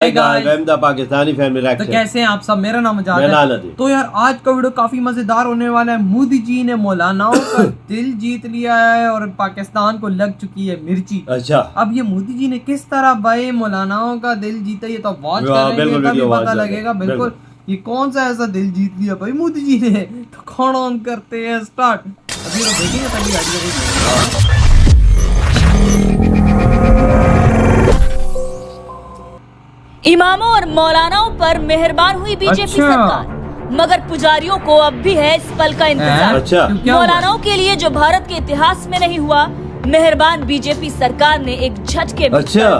Pakistani family reaction. तो कैसे हैं आप सब? मेरा नाम आजाद है। तो यार आज का वीडियो काफी मजेदार होने वाला है। मोदी जी ने मौलानाओं का दिल जीत लिया है और पाकिस्तान को लग चुकी है मिर्ची। अच्छा, अब ये मोदी जी ने किस तरह भाई मौलानाओं का दिल जीता, ये तो वॉच करेंगे तभी पता लगेगा। बिल्कुल, ये कौन सा ऐसा दिल जीत लिया भाई मोदी जी ने। तो कौन ऑन करते हैं स्टार्ट, अभी तो देखेंगे तभी आइडिया। इमामों और मौलानाओं पर मेहरबान हुई बीजेपी सरकार, मगर पुजारियों को अब भी है इस पल का इंतजार। अच्छा, मौलानाओं के लिए जो भारत के इतिहास में नहीं हुआ, मेहरबान बीजेपी सरकार ने एक झटके में दिखाया।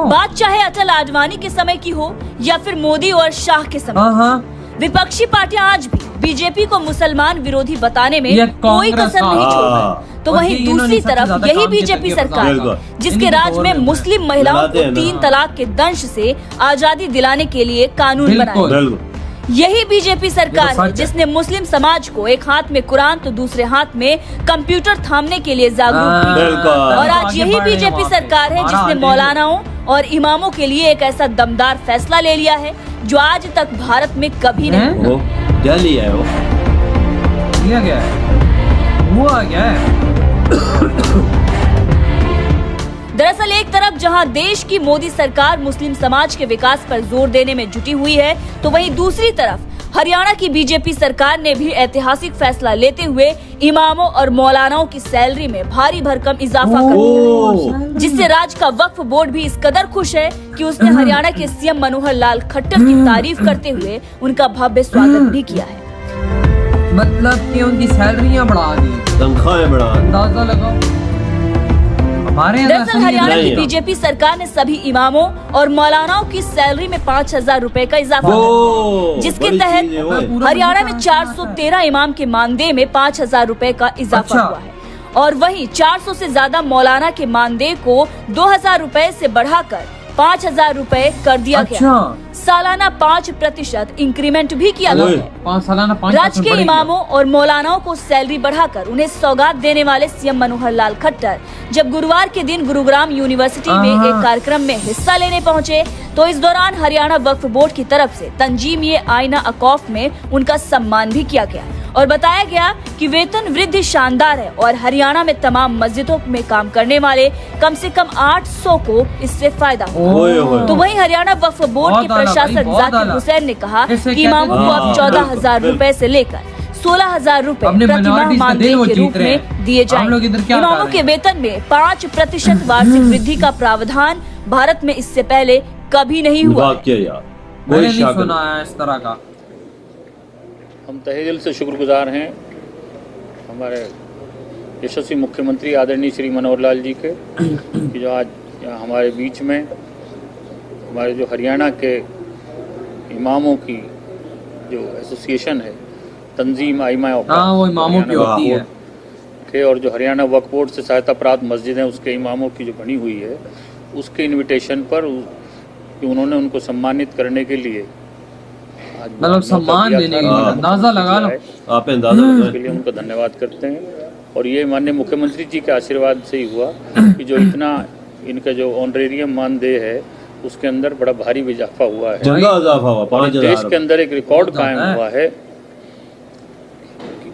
बात चाहे अटल आडवाणी के समय की हो या फिर मोदी और शाह के समय, विपक्षी पार्टियां आज भी बीजेपी को मुसलमान विरोधी बताने में कोई कसर नहीं छोड़ रही। तो वहीं दूसरी तरफ यही बीजेपी सरकार जिसके राज में मुस्लिम महिलाओं को 3 तलाक के दंश से आजादी दिलाने के लिए कानून बनाया, यही बीजेपी सरकार है जिसने मुस्लिम समाज को एक हाथ में कुरान तो दूसरे हाथ में कंप्यूटर थामने के लिए जागरूक किया। और आज यही बीजेपी सरकार है जिसने मौलानाओं और इमामों के लिए एक ऐसा दमदार फैसला ले लिया है जो आज तक भारत में कभी नहीं हुआ। क्या लिया है? वो लिया गया है, हुआ क्या है? दरअसल एक तरफ जहां देश की मोदी सरकार मुस्लिम समाज के विकास पर जोर देने में जुटी हुई है, तो वहीं दूसरी तरफ हरियाणा की बीजेपी सरकार ने भी ऐतिहासिक फैसला लेते हुए इमामों और मौलानाओं की सैलरी में भारी भरकम इजाफा कर दिया, जिससे राज्य का वक्फ बोर्ड भी इस कदर खुश है कि उसने हरियाणा के सीएम मनोहर लाल खट्टर की तारीफ करते हुए उनका भव्य स्वागत भी किया है। मतलब कि उनकी सैलरियां बढ़ा दी, तनख्वाहें बढ़ा, अंदाजा लगाओ। दरअसल हरियाणा की बीजेपी सरकार ने सभी इमामों और मौलानाओं की सैलरी में 5,000 रुपए का इजाफा किया, जिसके तहत हरियाणा में 413 इमाम के मानदेय में 5,000 रुपए का इजाफा हुआ है। और वहीं 400 से ज्यादा मौलाना के मानदेय को 2,000 रुपए से बढ़ाकर 5,000 रुपए कर दिया गया। सालाना 5% इंक्रीमेंट भी किया गया है। राज्य के इमामों और मौलानाओं को सैलरी बढ़ाकर उन्हें सौगात देने वाले सीएम मनोहर लाल खट्टर जब गुरुवार के दिन गुरुग्राम यूनिवर्सिटी में एक कार्यक्रम में हिस्सा लेने पहुंचे, तो इस दौरान हरियाणा वक्फ बोर्ड की तरफ से तंजीम ये आईना अकॉफ में उनका सम्मान भी किया गया और बताया गया कि वेतन वृद्धि शानदार है और हरियाणा में तमाम मस्जिदों में काम करने वाले कम से कम 800 को इससे फायदा होगा। तो वहीं हरियाणा वक्फ बोर्ड के प्रशासक जाकिर हुसैन ने कहा कि इमामों को अब 14,000 रुपए से लेकर 16,000 रुपए प्रतिमाह मानदेय के रूप में दिए जाएंगे। इमामों के वेतन में 5% वार्षिक वृद्धि का प्रावधान भारत में इससे पहले कभी नहीं हुआ। मैंने नहीं सुना है इस तरह का। हम तहे दिल से शुक्रगुजार हैं हमारे यशस्वी मुख्यमंत्री आदरणीय श्री मनोहर लाल जी के, कि जो आज हमारे बीच में हमारे जो हरियाणा के इमामों की जो एसोसिएशन है, तंजीम आइमा वो इमामों की होती है के, और जो हरियाणा वक्फ बोर्ड से सहायता प्राप्त मस्जिद है उसके इमामों की जो बनी हुई है, उसके इनविटेशन पर कि उन्होंने उनको सम्मानित करने के लिए, मतलब सम्मान देने के लिए अंदाजा लगा लो, आप अंदाजा के लिए उनको धन्यवाद करते हैं। और ये माननीय मुख्यमंत्री जी के आशीर्वाद से ही हुआ कि जो इतना इनका जो ऑनरेरियम मानदेय है उसके अंदर बड़ा भारी इजाफा हुआ है। देश के अंदर एक रिकॉर्ड कायम हुआ है,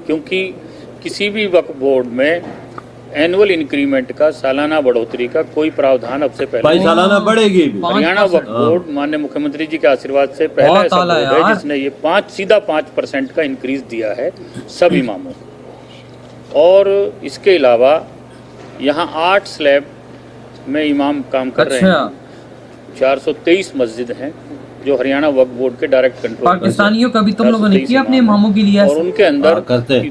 क्योंकि किसी भी वक्फ बोर्ड में एनुअल इंक्रीमेंट का, सालाना बढ़ोतरी का कोई प्रावधान अब से पहले सालाना बढ़ेगी। हरियाणा वक्फ बोर्ड माननीय मुख्यमंत्री जी के आशीर्वाद से पहला ऐसा बोर्ड है जिसने ये 5% का इंक्रीज दिया है सब इमामों को। और इसके अलावा यहाँ 8 स्लैब में इमाम काम कर रहे हैं। 423 मस्जिद हैं जो हरियाणा वक्फ बोर्ड के डायरेक्ट कंट्रोल। पाकिस्तानियों का भी तुम लोगों ने किया अपने इमामों के लिए, और उनके अंदर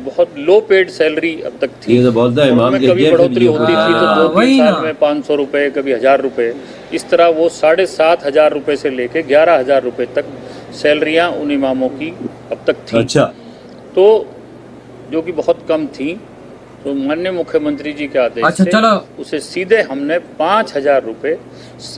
बहुत लो पेड सैलरी अब तक थी। कभी बढ़ोतरी होती थी तो 2-3 साल में 500 रुपए, कभी 1,000 रुपए, इस तरह वो 7,500 रुपए से लेके 11,000 रुपए तक सैलरियां उन इमामों की अब तक थी। अच्छा, तो जो कि बहुत कम थी, तो माननीय मुख्यमंत्री जी के आदेश से उसे सीधे हमने 5,000 रुपए,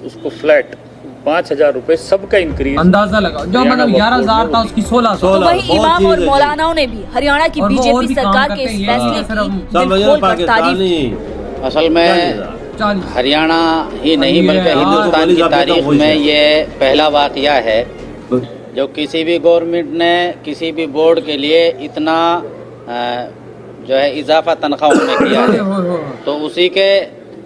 उसको फ्लैट 5,000 रुपए सबका इंक्रीज, अंदाजा लगाओ, जो मतलब 11,000 था उसकी 16,000। तो वही इमाम और मौलानाओं ने भी हरियाणा की बीजेपी सरकार के इस फैसले की दिल खोलकर तारीफ की। असल में 40। हरियाणा ही नहीं बल्कि यार, हिंदुस्तान की तारीख में ये पहला वाकया है जो किसी भी गवर्नमेंट ने किसी भी बोर्ड के लिए इतना जो है इजाफा तनख्वाहों में किया है। तो उसी के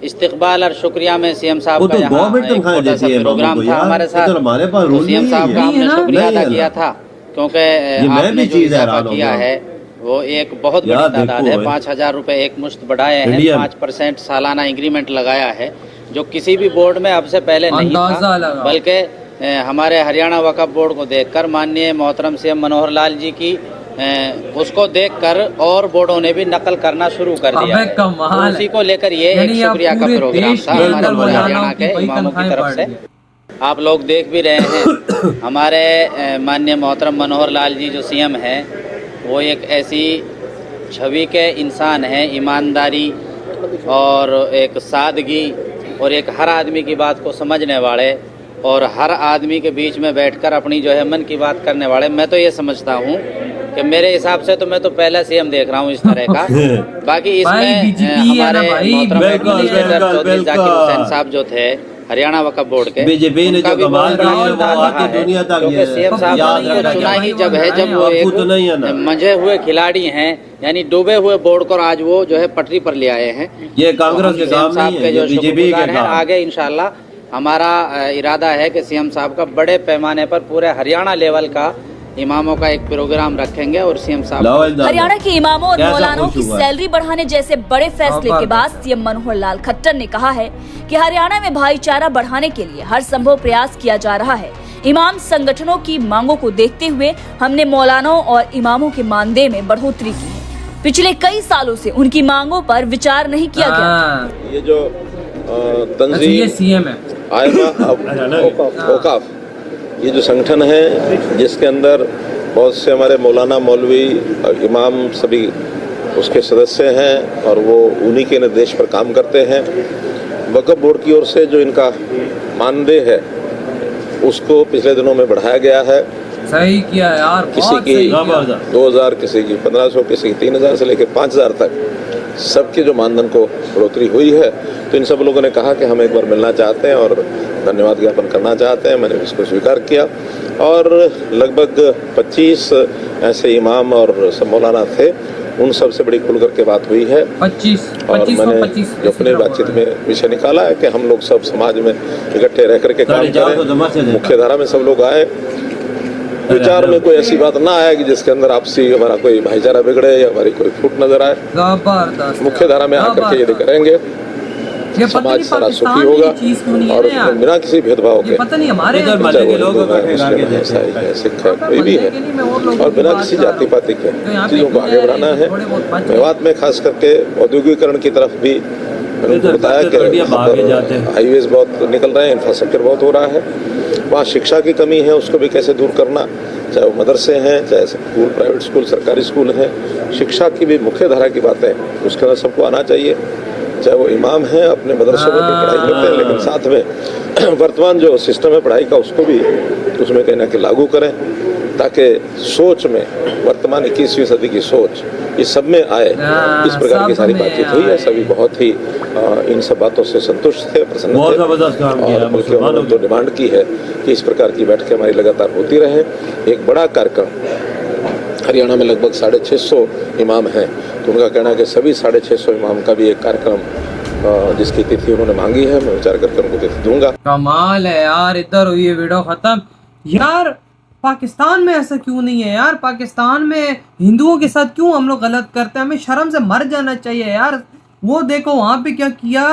इस्तकबाल और शुक्रिया में सीएम साहब का यहाँ एक छोटा सा प्रोग्राम था हमारे साथ, तो सीएम साहब का हमने शुक्रिया अदा किया था क्योंकि आपने जो इजाफा किया है वो एक बहुत बड़ी तादाद है। 5,000 रुपए एक मुश्त बढ़ाए हैं, 5% सालाना इंक्रीमेंट लगाया है जो किसी भी बोर्ड में अब से पहले नहीं था। बल्कि हमारे हरियाणा वक्फ बोर्ड को देखकर माननीय मोहतरम सीएम मनोहर लाल जी की उसको देखकर और बोर्डों ने भी नकल करना शुरू कर दिया है। तो उसी को लेकर ये एक शुक्रिया का प्रोग्राम था हमारे हरियाणा के इमामों की तरफ से। आप लोग देख भी रहे हैं हमारे माननीय मोहतरम मनोहर लाल जी जो सीएम हैं वो एक ऐसी छवि के इंसान हैं, ईमानदारी और एक सादगी और एक हर आदमी की बात को समझने वाले और हर आदमी के बीच में बैठकर अपनी जो है मन की बात करने वाले। मैं तो ये समझता हूँ कि मेरे हिसाब से तो मैं तो पहला सीएम देख रहा हूँ इस तरह का। बाकी इसमें हमारे मोहतरम चौधरी जाकिर हुसैन साहब जो थे हरियाणा वक्फ बोर्ड के, बीजेपी ने जो कमाल किया है वो आगे दुनिया तक क्योंकि सीएम साहब को चुना ही जब है जब वो एक मंझे हुए खिलाड़ी हैं, यानी डूबे हुए बोर्ड को आज वो जो है पटरी पर ले आए हैं। ये कांग्रेस के काम नहीं है, ये बीजेपी के काम। आगे इंशाल्लाह हमारा इरादा है कि सीएम साहब का बड़े पैमाने पर पूरे हरियाणा लेवल का इमामों का एक प्रोग्राम रखेंगे और सीएम साहब हरियाणा के इमामों और मौलानों की सैलरी बढ़ाने जैसे बड़े फैसले के बाद सीएम मनोहर लाल खट्टर ने कहा है कि हरियाणा में भाईचारा बढ़ाने के लिए हर संभव प्रयास किया जा रहा है। इमाम संगठनों की मांगों को देखते हुए हमने मौलानों और इमामों के मानदेय में बढ़ोतरी की है। पिछले कई सालों से उनकी मांगों पर विचार नहीं किया गया। ये जो तंजीम सीएम है औकाफ, ये जो संगठन है जिसके अंदर बहुत से हमारे मौलाना मौलवी इमाम सभी उसके सदस्य हैं और वो उन्हीं के निर्देश पर काम करते हैं। वक्फ बोर्ड की ओर से जो इनका मानदेय है उसको पिछले दिनों में बढ़ाया गया है। सही किया यार, किसी की 2,000, किसी की 1,500, किसी की 3,000 से लेकर 5,000 तक सबके जो मानधन को बढ़ोतरी हुई है। तो इन सब लोगों ने कहा कि हम एक बार मिलना चाहते हैं और धन्यवाद ज्ञापन करना चाहते हैं। मैंने इसको स्वीकार किया और लगभग 25 ऐसे इमाम और सब मौलाना थे, उन सब से बड़ी खुल करके बात हुई है। 25 और मैंने जो अपने बातचीत में विषय निकाला है कि हम लोग सब समाज में इकट्ठे रह करके काम करें, मुख्य धारा में सब लोग आए, विचार में कोई ऐसी बात ना आए कि जिसके अंदर आपसी हमारा कोई भाईचारा बिगड़े या हमारी कोई फूट नजर आए। मुख्य धारा में आकर के यदि करेंगे समाज सारा सुखी होगा और बिना किसी भेदभाव के, सिख है कोई भी है, और बिना किसी जाति पाति के चीज़ों को आगे बढ़ाना है। मेवात में खास करके औद्योगिकरण की तरफ भी मैंने बताया कि हाईवेज बहुत निकल रहे हैं, इंफ्रास्ट्रक्चर बहुत हो रहा है, वहाँ शिक्षा की कमी है उसको भी कैसे दूर करना, चाहे वो मदरसे हैं, चाहे स्कूल, प्राइवेट स्कूल, सरकारी स्कूल हैं, शिक्षा की भी मुख्य धारा की बातें उसके अंदर सबको आना चाहिए। चाहे वो इमाम हैं अपने मदरसों में भी पढ़ाई करते हैं, लेकिन साथ में वर्तमान जो सिस्टम है पढ़ाई का उसको भी उसमें कहीं ना कहीं लागू करें ताकि सोच में वर्तमान 21वीं सदी की सोच इस सब में आए। इस प्रकार की सारी बातचीत हुई है, सभी बहुत ही इन सब बातों से संतुष्ट थे, प्रसन्न थे और मुख्यमंत्री तो डिमांड की है कि इस प्रकार की बैठकें हमारी लगातार होती रहे। एक बड़ा कार्यक्रम हरियाणा में लगभग 650 इमाम हैं, तो उनका कहना है कि सभी 650 इमाम का भी एक कार्यक्रम जिसकी तिथि उन्होंने मांगी है, मैं विचार करके उनको तिथि दूंगा। कमाल है यार, इधर हुई है वीडियो खत्म। यार पाकिस्तान में ऐसा क्यों नहीं है यार? पाकिस्तान में हिंदुओं के साथ क्यों हम लोग गलत करते हैं? हमें शर्म से मर जाना चाहिए यार। वो देखो वहाँ पे क्या किया,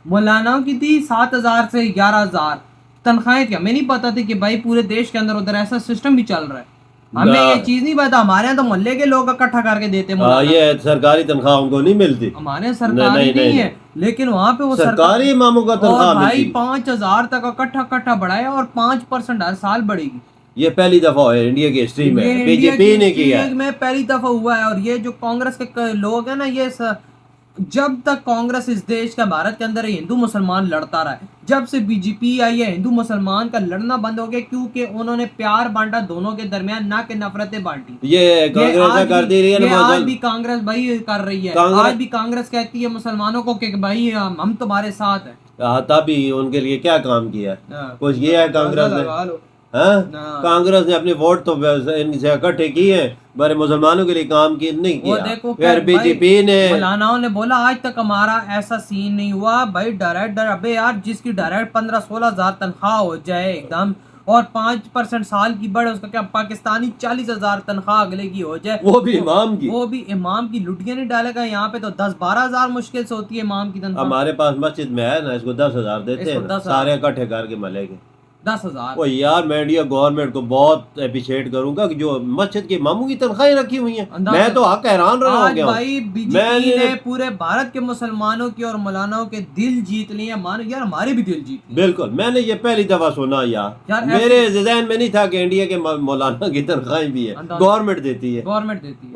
मौलानाओं की थी 7,000 से 11,000 तनख्वाहें थी। हमें नहीं पता थी कि भाई पूरे देश के अंदर उधर ऐसा सिस्टम भी चल रहा है, हमें ये चीज नहीं पता। हमारे यहाँ तो मोहल्ले के लोग इकट्ठा करके देते हैं, ये सरकारी तनख्वाह उनको नहीं मिलती, हमारे सरकारी नहीं है, लेकिन वहाँ पे वो सरकारी इमामों का तनख्वाह भाई 5,000 तक इकट्ठा बढ़ाया और 5% हर साल बढ़ेगी। ये पहली दफा है इंडिया की हिस्ट्री में, बीजेपी ने किया है, में पहली दफा हुआ है। और ये जो कांग्रेस के लोग हैं ना, ये जब तक कांग्रेस इस देश का भारत के अंदर हिंदू मुसलमान लड़ता रहा है, जब से बीजेपी आई है हिंदू मुसलमान का लड़ना बंद हो गया, क्योंकि उन्होंने प्यार बांटा दोनों के दरमियान, ना कि नफरतें बांटी। ये कांग्रेस कर दे रही है ना, आज भी कांग्रेस भाई कर रही है। आज भी कांग्रेस कहती है मुसलमानों को कि भाई हम तुम्हारे साथ हैं। तभी उनके लिए क्या काम किया, कुछ किया है कांग्रेस ने? कांग्रेस ने अपने वोट तो इनसे इकट्ठे किए हैं, बड़े मुसलमानों के लिए काम की नहीं किया। फिर बीजेपी ने, मौलानाओं ने बोला आज तक हमारा ऐसा सीन नहीं हुआ भाई। डायरेक्ट अबे यार, जिसकी डायरेक्ट 15-16 हजार तनख्वाह हो जाए एकदम, और 5% साल की बढ़े, उसका क्या पाकिस्तानी 40,000 तनख्वाह अगले की हो जाए, वो भी इमाम की लुटिया नहीं डालेगा। यहाँ पे तो 10-12 हजार मुश्किल से होती है इमाम की तनख्वाह। हमारे पास मस्जिद में है ना, इसको 10,000 देते हैं सारे इकट्ठे करके मले के 10,000। ओ यार, मैं इंडिया गवर्नमेंट को बहुत अप्रिशिएट करूंगा कि जो मस्जिद के इमामों की तनख्वाहें रखी हुई हैं। मैं तो हक हैरान रहा हो गया भाई। बीजेपी ने पूरे भारत के मुसलमानों की और मौलानाओं के दिल जीत लिए। मानो यार, हमारे भी दिल जीत लिए। बिल्कुल, मैंने ये पहली दफा सुना यार मेरे ज़हन में नहीं था कि इंडिया के मौलाना की तनख्वाहें भी है, गवर्नमेंट देती है।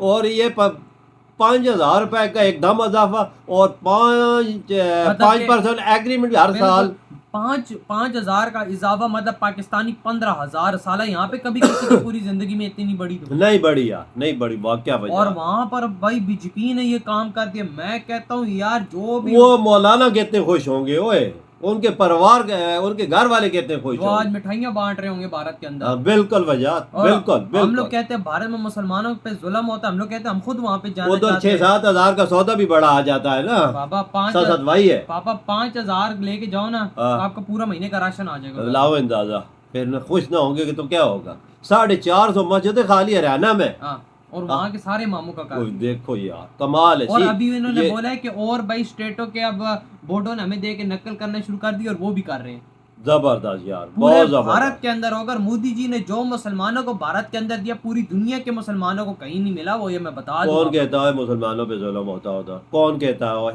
और ये 5,000 रुपए का एकदम इजाफा, और 5% एग्रीमेंट हर साल। 5,000 का इजाफा मतलब पाकिस्तानी 15,000 साल। यहाँ पे कभी किसी की पूरी जिंदगी में इतनी नहीं बढ़ी तो नहीं बढ़ी यार, नहीं बढ़ी वाकया। और वहाँ पर भाई बीजेपी ने ये काम कर दिया। मैं कहता हूँ यार, जो भी वो मौलाना कितने खुश होंगे, ओए उनके परिवार, उनके घर वाले कितने खुश होंगे। आज मिठाइयाँ बांट रहे होंगे भारत के अंदर। बिल्कुल वजह, बिल्कुल। हम लोग कहते हैं भारत में मुसलमानों पे जुल्म होता है, हम लोग कहते हैं हम खुद वहाँ पे जाना चाहते हैं। वो तो 6-7 हजार का सौदा भी बड़ा आ जाता है ना पापा। 5,000 लेके जाओ ना, आपका पूरा महीने का राशन आ जाएगा। लाओ अंदाजा, फिर खुश ना होंगे तो क्या होगा। 450 मस्जिदें खाली हरियाणा में, और वहाँ के सारे इमामों का काम। देखो यार, कमाल है। और अभी इन्होंने बोला है कि और भाई स्टेटों के अब बोर्डों ने हमें दे के नकल करना शुरू कर दी, और वो भी कर रहे हैं। जबरदस्त यार, बहुत जबरदस्त। भारत के अंदर अगर मोदी जी ने जो मुसलमानों को भारत के अंदर दिया, पूरी दुनिया के मुसलमानों को कहीं नहीं मिला। वो ये मैं बता दूं। कौन कहता है मुसलमानों पे जुल्म होता? कौन कहता है?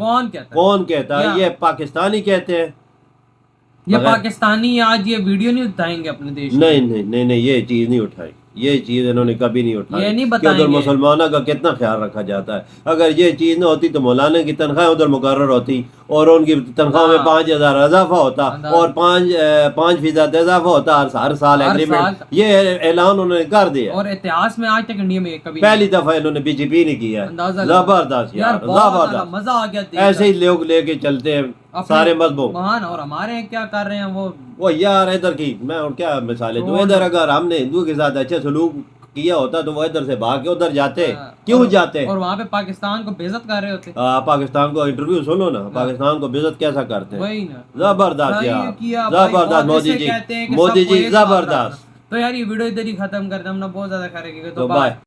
कौन कहता है? ये पाकिस्तानी कहते हैं। ये पाकिस्तानी आज ये वीडियो नहीं उठाएंगे अपने देश। नहीं, ये चीज नहीं उठाई। ये चीज इन्होंने कभी नहीं उठाई। ये नहीं बताएंगे उधर मुसलमानों का कितना ख्याल रखा जाता है। अगर ये चीज न होती तो मौलाना की तनख्वाह उधर मुकर्रर होती, और उनकी तनख्वाह में 5,000 इजाफा होता, और 5% इजाफा होता हर साल एग्रीमेंट। ये ऐलान उन्होंने कर दिया, और इतिहास में आज तक इंडिया में कभी पहली दफा इन्होंने बीजेपी ने किया। जबरदस्त यार, जबरदस्त, मजा आ गया। ऐसे ही लोग लेके चलते हैं सारे मजहबों। और हमारे क्या कर रहे हैं वो यार इधर की मैं और क्या मिसालें दूं। इधर अगर हमने हिंदुओं के साथ अच्छे सलूक किया होता तो वो इधर से भाग के उधर जाते। क्यों जाते? और वहाँ पे पाकिस्तान को बेइज्जत कर रहे होते। पाकिस्तान को इंटरव्यू सुनो ना, पाकिस्तान को बेइज्जत कैसा करते हैं। वही ना, जबरदस्त यार, जबरदस्त मोदी जी जबरदस्त। तो यार ये वीडियो इधर ही खत्म करते हैं, हमने बहुत ज्यादा करेंगे। तो बाय।